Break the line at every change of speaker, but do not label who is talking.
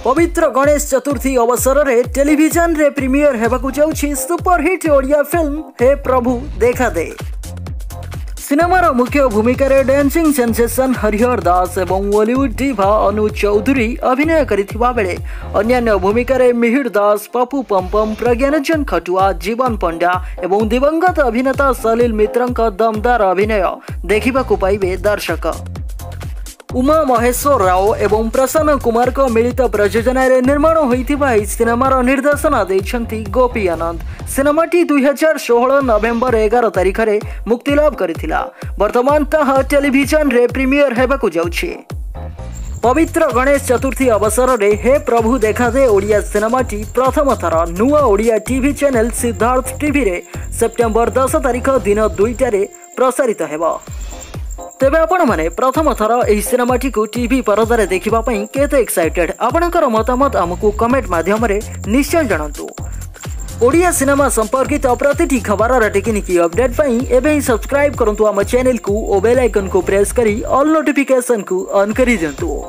पवित्र गणेश चतुर्थी अवसर में टेलीविजन रे प्रीमियर हेबाकु जाउछि सुपरहिट ओडिया फिल्म हे प्रभु देखा दे। सिनेमार मुख्य भूमिका रे डांसिंग सेंसेशन हरिहर दास एवं बॉलीवुड डिभा अनु चौधरी अभिनय करिथिबा बेले अन्य भूमिका रे मिहिर दास, पप्पू पमपम, प्रज्ञानंजन खटुआ, जीवन पंड्या एवं दिवंगत अभिनेता सलील मित्रंक दमदार अभिनय देखिबाकु पाइबे दर्शक। उमा महेश्वर राव एवं प्रसन्न कुमार को मिलित प्रयोजन निर्माण होइथिबा सिनेमार निर्देशना देइछंती गोपी आनंद। सिनेमाटी 2016 नवेम्बर 11 तारिख रे मुक्ति लाभ करिथिला। वर्तमान ताहा टेलीविजन रे प्रीमियर हेबाकु जाउछि। पवित्र गणेश चतुर्थी अवसर रे हे प्रभु देखा दे ओडिया सिनेमाटी प्रथम थर नुआ Odia TV channel Siddharth TV रे सेप्टेम्बर 10 तारिख दिन 2टा रे प्रसारित हेबो। तेबे आपण माने प्रथम थर एही सिनेमाटी को टीवी परदारे देखिबा पई केते एक्साइटेड आपणकर मतामत हमकु कमेंट माध्यम रे निश्चय जणांतु। ओडिया सिनेमा संपर्कित प्रतिटी खबर टेक्निकी अपडेट पई एबे ही सब्सक्राइब करंतु हम चैनल को ओ बेल आइकन को प्रेस करी ऑल नोटिफिकेशन को ऑन करी दियंतु।